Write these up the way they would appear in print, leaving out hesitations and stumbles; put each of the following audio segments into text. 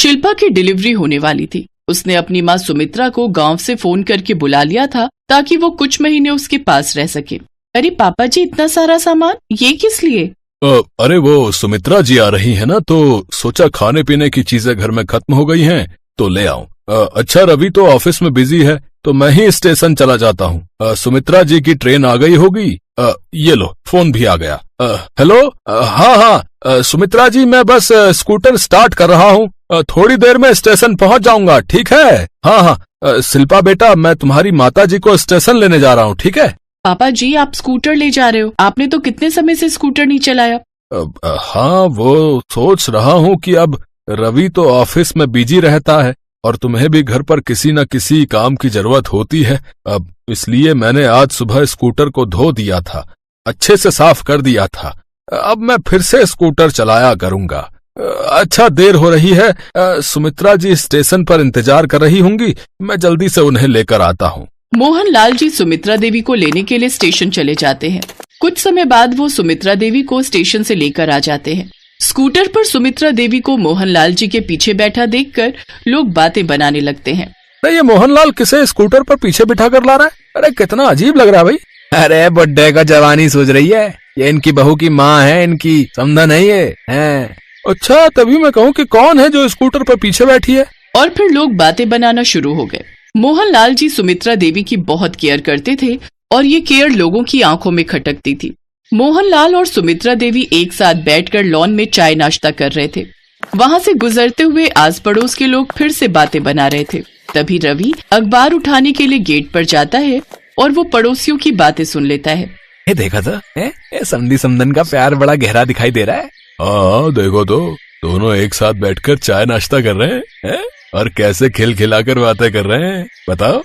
शिल्पा की डिलीवरी होने वाली थी। उसने अपनी माँ सुमित्रा को गांव से फोन करके बुला लिया था ताकि वो कुछ महीने उसके पास रह सके। अरे पापा जी, इतना सारा सामान ये किस लिए? अरे वो सुमित्रा जी आ रही है ना, तो सोचा खाने पीने की चीजें घर में खत्म हो गई हैं तो ले आऊं। अच्छा, रवि तो ऑफिस में बिजी है तो मैं ही स्टेशन चला जाता हूँ। सुमित्रा जी की ट्रेन आ गई होगी। ये लो, फोन भी आ गया। हेलो। हाँ, सुमित्रा जी, मैं बस स्कूटर स्टार्ट कर रहा हूँ, थोड़ी देर में स्टेशन पहुँच जाऊंगा, ठीक है? हाँ, शिल्पा बेटा, मैं तुम्हारी माता जी को स्टेशन लेने जा रहा हूँ, ठीक है? पापा जी, आप स्कूटर ले जा रहे हो? आपने तो कितने समय से स्कूटर नहीं चलाया। हाँ, वो सोच रहा हूँ कि अब रवि तो ऑफिस में बिजी रहता है और तुम्हें भी घर पर किसी न किसी काम की जरूरत होती है, अब इसलिए मैंने आज सुबह स्कूटर को धो दिया था, अच्छे से साफ कर दिया था। अब मैं फिर से स्कूटर चलाया करूंगा। अच्छा, देर हो रही है, सुमित्रा जी स्टेशन पर इंतजार कर रही होंगी, मैं जल्दी से उन्हें लेकर आता हूँ। मोहनलाल जी सुमित्रा देवी को लेने के लिए स्टेशन चले जाते हैं। कुछ समय बाद वो सुमित्रा देवी को स्टेशन से लेकर आ जाते हैं। स्कूटर पर सुमित्रा देवी को मोहनलाल जी के पीछे बैठा देखकर लोग बातें बनाने लगते हैं। ये मोहनलाल किसे स्कूटर पर पीछे बिठा कर ला रहा है? अरे कितना अजीब लग रहा है भाई। अरे बुड्ढे का जवानी सोच रही है, ये इनकी बहू की माँ है, इनकी समझा नहीं है। अच्छा, तभी मैं कहूँ कि कौन है जो स्कूटर पर पीछे बैठी है। और फिर लोग बातें बनाना शुरू हो गए। मोहनलाल जी सुमित्रा देवी की बहुत केयर करते थे और ये केयर लोगों की आंखों में खटकती थी। मोहनलाल और सुमित्रा देवी एक साथ बैठकर लॉन में चाय नाश्ता कर रहे थे। वहाँ से गुजरते हुए आस पड़ोस के लोग फिर से बातें बना रहे थे। तभी रवि अखबार उठाने के लिए गेट पर जाता है और वो पड़ोसियों की बातें सुन लेता है। ये देखा था, समधी समधन का प्यार बड़ा गहरा दिखाई दे रहा है। हाँ, देखो तो, दोनों एक साथ बैठकर चाय नाश्ता कर रहे हैं और कैसे खिलखिलाकर बातें कर रहे हैं। बताओ,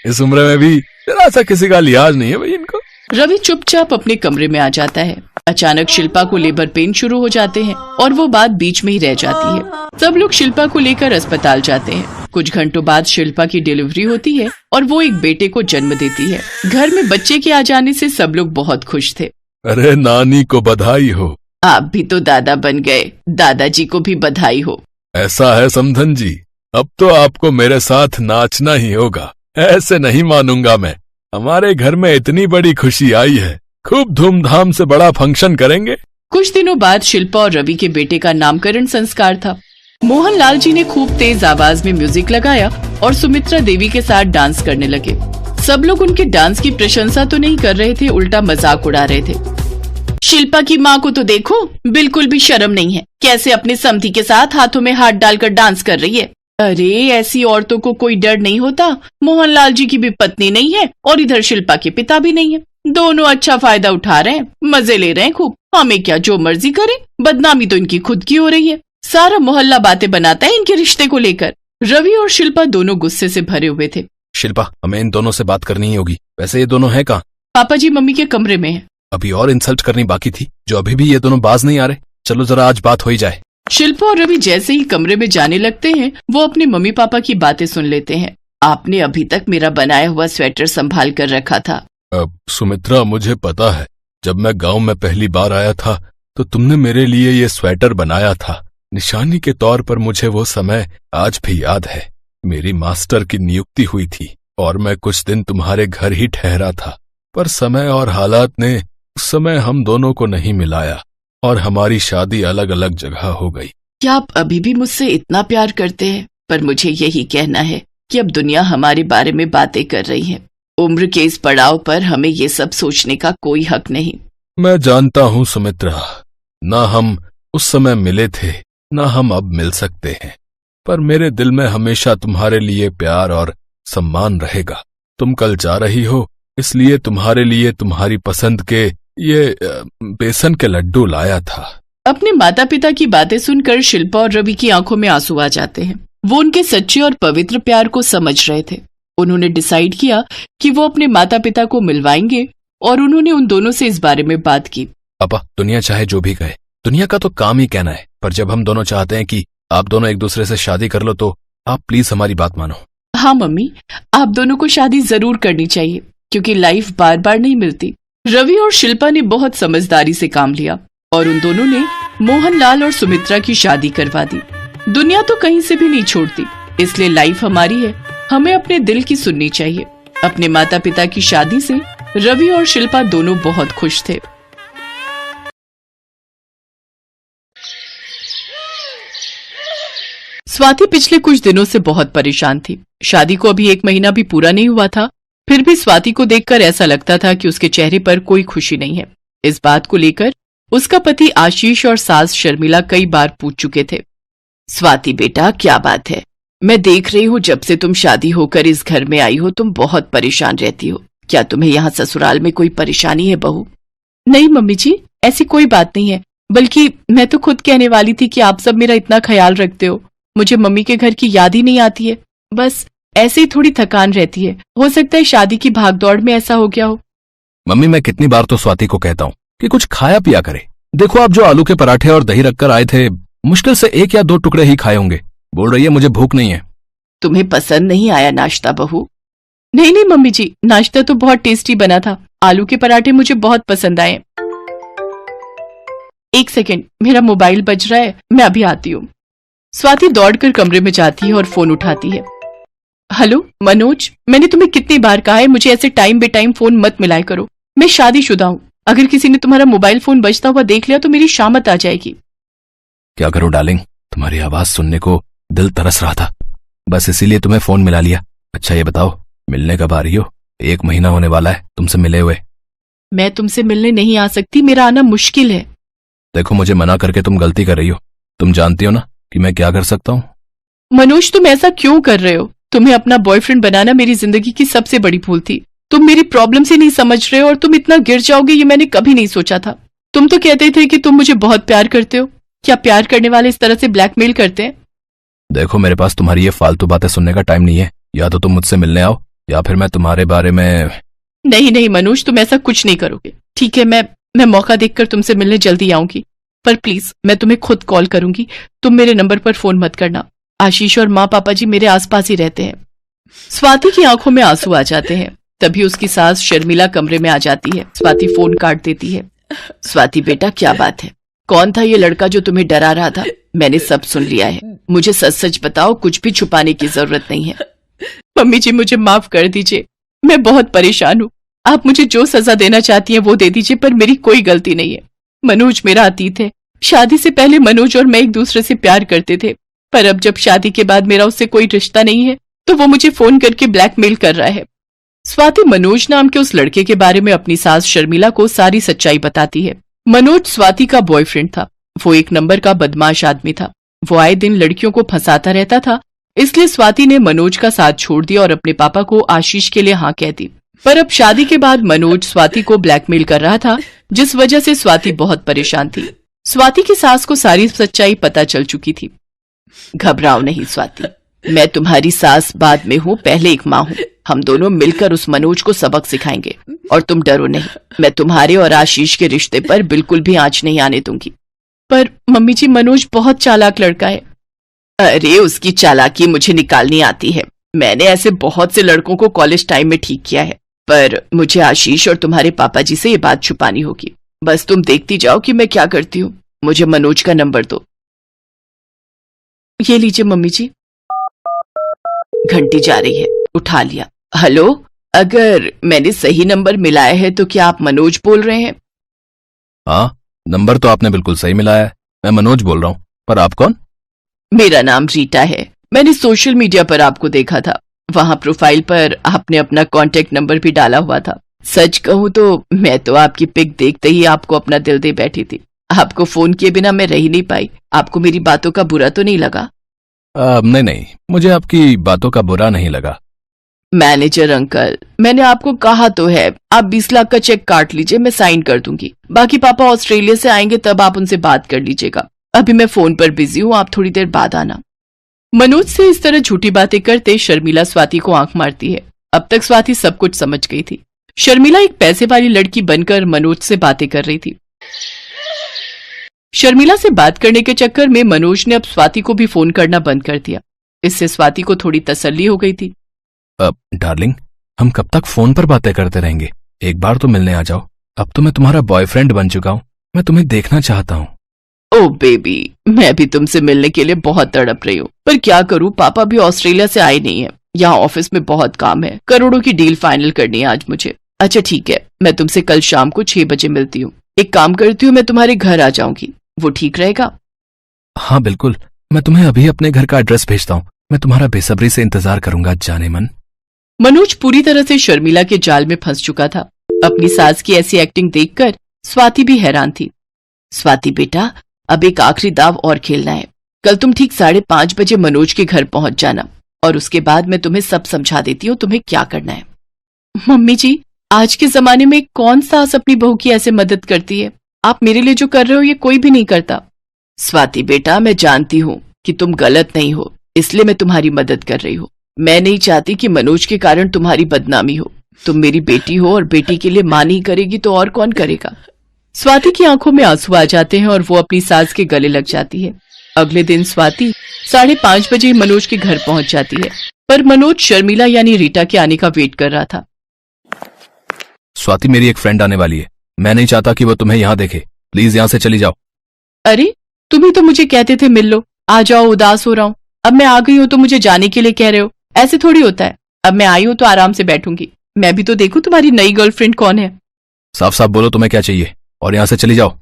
इस उम्र में भी जरा सा किसी का लिहाज नहीं है भाई इनको। रवि चुपचाप अपने कमरे में आ जाता है। अचानक शिल्पा को लेबर पेन शुरू हो जाते हैं और वो बात बीच में ही रह जाती है। सब लोग शिल्पा को लेकर अस्पताल जाते हैं। कुछ घंटों बाद शिल्पा की डिलीवरी होती है और वो एक बेटे को जन्म देती है। घर में बच्चे के आ जाने से सब लोग बहुत खुश थे। अरे नानी को बधाई हो। आप भी तो दादा बन गए, दादाजी को भी बधाई हो। ऐसा है समधन जी, अब तो आपको मेरे साथ नाचना ही होगा, ऐसे नहीं मानूंगा मैं। हमारे घर में इतनी बड़ी खुशी आई है, खूब धूमधाम से बड़ा फंक्शन करेंगे। कुछ दिनों बाद शिल्पा और रवि के बेटे का नामकरण संस्कार था। मोहनलाल जी ने खूब तेज आवाज में म्यूजिक लगाया और सुमित्रा देवी के साथ डांस करने लगे। सब लोग उनके डांस की प्रशंसा तो नहीं कर रहे थे, उल्टा मजाक उड़ा रहे थे। शिल्पा की माँ को तो देखो, बिल्कुल भी शर्म नहीं है, कैसे अपने समधी के साथ हाथों में हाथ डालकर डांस कर रही है। अरे ऐसी औरतों को कोई डर नहीं होता। मोहनलाल जी की भी पत्नी नहीं है और इधर शिल्पा के पिता भी नहीं है। दोनों अच्छा फायदा उठा रहे हैं, मजे ले रहे हैं खूब। हमें क्या, जो मर्जी करें, बदनामी तो इनकी खुद की हो रही है। सारा मोहल्ला बातें बनाता है इनके रिश्ते को लेकर। रवि और शिल्पा दोनों गुस्से से भरे हुए थे। शिल्पा, हमें इन दोनों से बात करनी ही होगी। वैसे ये दोनों हैं कहाँ? पापा जी मम्मी के कमरे में है। अभी और इंसल्ट करनी बाकी थी, जो अभी भी ये दोनों बाज नहीं आ रहे। चलो जरा आज बात हो ही जाए। शिल्पा और रवि जैसे ही कमरे में जाने लगते हैं, वो अपने मम्मी पापा की बातें सुन लेते हैं। आपने अभी तक मेरा बनाया हुआ स्वेटर संभाल कर रखा था। सुमित्रा, मुझे पता है, जब मैं गांव में पहली बार आया था तो तुमने मेरे लिए ये स्वेटर बनाया था। निशानी के तौर पर मुझे वो समय आज भी याद है। मेरी मास्टर की नियुक्ति हुई थी और मैं कुछ दिन तुम्हारे घर ही ठहरा था, पर समय और हालात ने उस समय हम दोनों को नहीं मिलाया और हमारी शादी अलग अलग जगह हो गई। क्या आप अभी भी मुझसे इतना प्यार करते हैं? पर मुझे यही कहना है कि अब दुनिया हमारे बारे में बातें कर रही है। उम्र के इस पड़ाव पर हमें ये सब सोचने का कोई हक नहीं। मैं जानता हूँ सुमित्रा, ना हम उस समय मिले थे, ना हम अब मिल सकते हैं, पर मेरे दिल में हमेशा तुम्हारे लिए प्यार और सम्मान रहेगा। तुम कल जा रही हो, इसलिए तुम्हारे लिए तुम्हारी पसंद के ये बेसन के लड्डू लाया था। अपने माता पिता की बातें सुनकर शिल्पा और रवि की आंखों में आंसू आ जाते हैं। वो उनके सच्चे और पवित्र प्यार को समझ रहे थे। उन्होंने डिसाइड किया कि वो अपने माता पिता को मिलवाएंगे और उन्होंने उन दोनों से इस बारे में बात की। पापा, दुनिया चाहे जो भी कहे, दुनिया का तो काम ही कहना है, पर जब हम दोनों चाहते हैं कि आप दोनों एक दूसरे से शादी कर लो, तो आप प्लीज हमारी बात मानो। हाँ मम्मी, आप दोनों को शादी जरूर करनी चाहिए, क्योंकि लाइफ बार बार नहीं मिलती। रवि और शिल्पा ने बहुत समझदारी से काम लिया और उन दोनों ने मोहनलाल और सुमित्रा की शादी करवा दी। दुनिया तो कहीं से भी नहीं छोड़ती, इसलिए लाइफ हमारी है, हमें अपने दिल की सुननी चाहिए। अपने माता पिता की शादी से रवि और शिल्पा दोनों बहुत खुश थे। स्वाति पिछले कुछ दिनों से बहुत परेशान थी। शादी को अभी 1 महीना भी पूरा नहीं हुआ था, फिर भी स्वाति को देखकर ऐसा लगता था कि उसके चेहरे पर कोई खुशी नहीं है। इस बात को लेकर उसका पति आशीष और सास शर्मिला कई बार पूछ चुके थे। स्वाति बेटा, क्या बात है? मैं देख रही हूँ जब से तुम शादी होकर इस घर में आई हो तुम बहुत परेशान रहती हो। क्या तुम्हें यहाँ ससुराल में कोई परेशानी है बहू? नहीं मम्मी जी, ऐसी कोई बात नहीं है, बल्कि मैं तो खुद कहने वाली थी कि आप सब मेरा इतना ख्याल रखते हो, मुझे मम्मी के घर की याद ही नहीं आती है। बस ऐसे ही थोड़ी थकान रहती है, हो सकता है शादी की भागदौड़ में ऐसा हो गया हो। मम्मी, मैं कितनी बार तो स्वाति को कहता हूँ कि कुछ खाया पिया करे। देखो, आप जो आलू के पराठे और दही रखकर आए थे, मुश्किल से 1 या 2 टुकड़े ही खाए होंगे। बोल रही है मुझे भूख नहीं है। तुम्हें पसंद नहीं आया नाश्ता बहू? नहीं नहीं मम्मी जी, नाश्ता तो बहुत टेस्टी बना था, आलू के पराठे मुझे बहुत पसंद आए। 1 सेकेंड, मेरा मोबाइल बज रहा है, मैं अभी आती हूँ। स्वाति दौड़कर कमरे में जाती है और फोन उठाती है। हेलो मनोज, मैंने तुम्हें कितनी बार कहा है मुझे ऐसे टाइम बे टाइम फोन मत मिलाया करो। मैं शादीशुदा हूँ, अगर किसी ने तुम्हारा मोबाइल फोन बजता हुआ देख लिया तो मेरी शामत आ जाएगी। क्या करूं डार्लिंग, तुम्हारी आवाज सुनने को दिल तरस रहा था, बस इसीलिए तुम्हें फोन मिला लिया। अच्छा ये बताओ, मिलने कब आ रही हो? 1 महीना होने वाला है तुमसे मिले हुए। मैं तुमसे मिलने नहीं आ सकती, मेरा आना मुश्किल है। देखो, मुझे मना करके तुम गलती कर रही हो। तुम जानती हो ना कि मैं क्या कर सकता हूँ। मनोज, तुम ऐसा क्यों कर रहे हो? तुम्हें अपना बॉयफ्रेंड बनाना मेरी जिंदगी की सबसे बड़ी भूल थी। तुम मेरी प्रॉब्लम से नहीं समझ रहे हो और तुम इतना गिर जाओगे ये मैंने कभी नहीं सोचा था। तुम तो कहते थे कि तुम मुझे बहुत प्यार करते हो। क्या प्यार करने वाले इस तरह से ब्लैकमेल करते हैं? देखो, मेरे पास तुम्हारी ये फालतू बातें सुनने का टाइम नहीं है। या तो तुम मुझसे मिलने आओ या फिर मैं तुम्हारे बारे में। नहीं नहीं मनोज, तुम ऐसा कुछ नहीं करोगे। ठीक है, मैं मौका देखकर तुमसे मिलने जल्दी आऊंगी, पर प्लीज मैं तुम्हें खुद कॉल करूंगी। तुम मेरे नंबर पर फोन मत करना। आशीष और माँ पापा जी मेरे आसपास ही रहते हैं। स्वाति की आंखों में आंसू आ जाते हैं। तभी उसकी सास शर्मिला कमरे में आ जाती है। स्वाति फोन काट देती है। स्वाति बेटा, क्या बात है? कौन था ये लड़का जो तुम्हें डरा रहा था? मैंने सब सुन लिया है, मुझे सच सच बताओ, कुछ भी छुपाने की जरूरत नहीं है। मम्मी जी मुझे माफ कर दीजिए, मैं बहुत परेशान हूँ। आप मुझे जो सजा देना चाहती हैं वो दे दीजिए, पर मेरी कोई गलती नहीं है। मनोज मेरा अतीत है। शादी से पहले मनोज और मैं एक दूसरे से प्यार करते थे, पर अब जब शादी के बाद मेरा उससे कोई रिश्ता नहीं है तो वो मुझे फोन करके ब्लैकमेल कर रहा है। स्वाति मनोज नाम के उस लड़के के बारे में अपनी सास शर्मिला को सारी सच्चाई बताती है। मनोज स्वाति का बॉयफ्रेंड था। वो 1 नंबर का बदमाश आदमी था। वो आए दिन लड़कियों को फंसाता रहता था, इसलिए स्वाति ने मनोज का साथ छोड़ दिया और अपने पापा को आशीष के लिए हाँ कह दी। पर अब शादी के बाद मनोज स्वाति को ब्लैकमेल कर रहा था, जिस वजह से स्वाति बहुत परेशान थी। स्वाति की सास को सारी सच्चाई पता चल चुकी थी। घबराओ नहीं स्वाति, मैं तुम्हारी सास बाद में हूँ, पहले एक माँ हूँ। हम दोनों मिलकर उस मनोज को सबक सिखाएंगे और तुम डरो नहीं। मैं तुम्हारे और आशीष के रिश्ते पर बिल्कुल भी आंच नहीं आने दूंगी। पर मम्मी जी, मनोज बहुत चालाक लड़का है। अरे उसकी चालाकी मुझे निकालनी आती है। मैंने ऐसे बहुत से लड़कों को कॉलेज टाइम में ठीक किया है, पर मुझे आशीष और तुम्हारे पापा जी से ये बात छुपानी होगी। बस तुम देखती जाओ कि मैं क्या करती हूँ। मुझे मनोज का नंबर दो। ये लीजिए मम्मी जी। घंटी जा रही है, उठा लिया। हेलो, अगर मैंने सही नंबर मिलाया है तो क्या आप मनोज बोल रहे हैं? हाँ, नंबर तो आपने बिल्कुल सही मिलाया है। मैं मनोज बोल रहा हूँ, पर आप कौन? मेरा नाम रीटा है। मैंने सोशल मीडिया पर आपको देखा था। वहां प्रोफाइल पर आपने अपना कांटेक्ट नंबर भी डाला हुआ था। सच कहूँ तो मैं तो आपकी पिक देखते ही आपको अपना दिल दे बैठी थी। आपको फोन किए बिना मैं रह ही नहीं पाई। आपको मेरी बातों का बुरा तो नहीं लगा? नहीं, मुझे आपकी बातों का बुरा नहीं लगा। मैनेजर अंकल, मैंने आपको कहा तो है, आप 20 लाख का चेक काट लीजिए, मैं साइन कर दूंगी। बाकी पापा ऑस्ट्रेलिया से आएंगे तब आप उनसे बात कर लीजिएगा। अभी मैं फोन पर बिजी हूँ, आप थोड़ी देर बाद आना। मनोज से इस तरह झूठी बातें करते शर्मिला स्वाति को आंख मारती है। अब तक स्वाति सब कुछ समझ गई थी। शर्मिला एक पैसे वाली लड़की बनकर मनोज से बातें कर रही थी। शर्मिला से बात करने के चक्कर में मनोज ने अब स्वाति को भी फोन करना बंद कर दिया। इससे स्वाति को थोड़ी तसल्ली हो गई थी। डार्लिंग, हम कब तक फोन पर बातें करते रहेंगे? एक बार तो मिलने आ जाओ। अब तो मैं तुम्हारा बॉयफ्रेंड बन चुका हूँ, मैं तुम्हें देखना चाहता हूँ। ओ बेबी, मैं भी तुमसे मिलने के लिए बहुत तड़प रही हूँ, पर क्या करूँ, पापा भी ऑस्ट्रेलिया से आए नहीं है। यहाँ ऑफिस में बहुत काम है, करोड़ों की डील फाइनल करनी है आज मुझे। अच्छा ठीक है, मैं तुमसे कल शाम को 6 बजे मिलती हूँ। एक काम करती हूँ, मैं तुम्हारे घर आ जाऊंगी, वो ठीक रहेगा? हाँ बिल्कुल, मैं तुम्हें अभी अपने घर का एड्रेस भेजता हूँ। मैं तुम्हारा बेसब्री से इंतजार करूंगा जाने मन। मनोज पूरी तरह से शर्मिला के जाल में फंस चुका था। अपनी सास की ऐसी एक्टिंग देखकर स्वाति भी हैरान थी। स्वाति बेटा, अब एक आखिरी दाव और खेलना है। कल तुम ठीक 5:30 बजे मनोज के घर पहुंच जाना, और उसके बाद मैं तुम्हें सब समझा देती हूँ तुम्हें क्या करना है। मम्मी जी, आज के जमाने में कौन सास अपनी बहू की ऐसे मदद करती है? आप मेरे लिए जो कर रहे हो ये कोई भी नहीं करता। स्वाति बेटा, मैं जानती हूँ कि तुम गलत नहीं हो, इसलिए मैं तुम्हारी मदद कर रही हूँ। मैं नहीं चाहती कि मनोज के कारण तुम्हारी बदनामी हो। तुम मेरी बेटी हो और बेटी के लिए मां नहीं करेगी तो और कौन करेगा? स्वाति की आंखों में आंसू आ जाते हैं और वो अपनी सास के गले लग जाती है। अगले दिन स्वाति 5:30 बजे मनोज के घर पहुंच जाती है, पर मनोज शर्मिला यानी रीटा के आने का वेट कर रहा था। स्वाति, मेरी एक फ्रेंड आने वाली है, मैं नहीं चाहता कि वो तुम्हें यहाँ देखे। प्लीज यहाँ से चली जाओ। अरे, तुम ही तो मुझे कहते थे मिल लो, आ जाओ, उदास हो रहा हूँ। अब मैं आ गई हूँ तो मुझे जाने के लिए कह रहे हो? ऐसे थोड़ी होता है। अब मैं आई हूँ तो आराम से बैठूंगी। मैं भी तो देखूं तुम्हारी नई गर्लफ्रेंड कौन है। साफ साफ बोलो तुम्हें क्या चाहिए, और यहाँ से चली जाओ।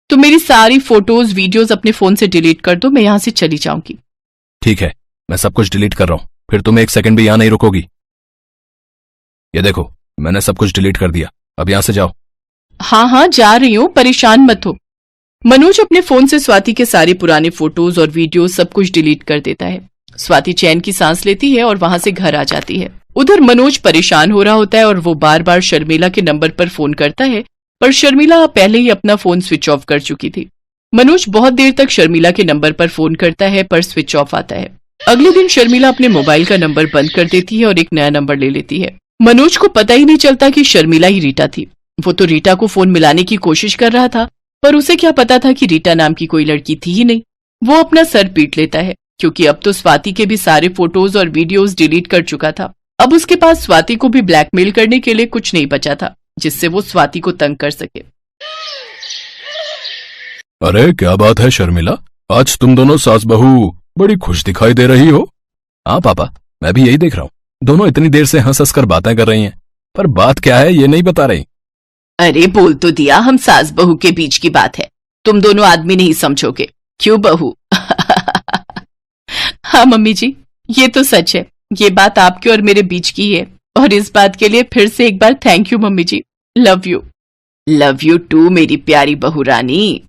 तो मेरी सारी फोटोज वीडियोस अपने फोन से डिलीट कर दो, मैं यहाँ से चली जाऊंगी। ठीक है, मैं सब कुछ डिलीट कर रहा हूँ, फिर तुम एक सेकंड भी यहाँ नहीं रुकोगी। ये देखो, मैंने सब कुछ डिलीट कर दिया, अब यहाँ से जाओ। हाँ हाँ, जा रही हूँ, परेशान मत हो। मनोज अपने फोन से स्वाति के सारे पुराने फोटोज और वीडियोस सब कुछ डिलीट कर देता है। स्वाति चैन की सांस लेती है और वहां से घर आ जाती है। उधर मनोज परेशान हो रहा होता है और वो बार बार शर्मिला के नंबर पर फोन करता है, पर शर्मिला पहले ही अपना फोन स्विच ऑफ कर चुकी थी। मनोज बहुत देर तक शर्मिला के नंबर पर फोन करता है, पर स्विच ऑफ आता है। अगले दिन शर्मिला अपने मोबाइल का नंबर बंद कर देती है और एक नया नंबर ले लेती है। मनोज को पता ही नहीं चलता कि शर्मिला ही रीटा थी। वो तो रीटा को फोन मिलाने की कोशिश कर रहा था, पर उसे क्या पता था कि रीटा नाम की कोई लड़की थी ही नहीं। वो अपना सर पीट लेता है, क्योंकि अब तो स्वाति के भी सारे फोटोज और वीडियोस डिलीट कर चुका था। अब उसके पास स्वाति को भी ब्लैकमेल करने के लिए कुछ नहीं बचा था, जिससे वो स्वाति को तंग कर सके। अरे क्या बात है शर्मिला, आज तुम दोनों सास बहू बड़ी खुश दिखाई दे रही हो। हाँ पापा, मैं भी यही देख रहा हूँ। दोनों इतनी देर से हंस हंस कर बातें कर रही हैं, पर बात क्या है ये नहीं बता रही। अरे बोल तो दिया, हम सास बहू के बीच की बात है, तुम दोनों आदमी नहीं समझोगे, क्यों बहू? हाँ मम्मी जी, ये तो सच है, ये बात आपके और मेरे बीच की है, और इस बात के लिए फिर से एक बार thank you mummy ji. Love you. Love you too मेरी प्यारी बहू रानी।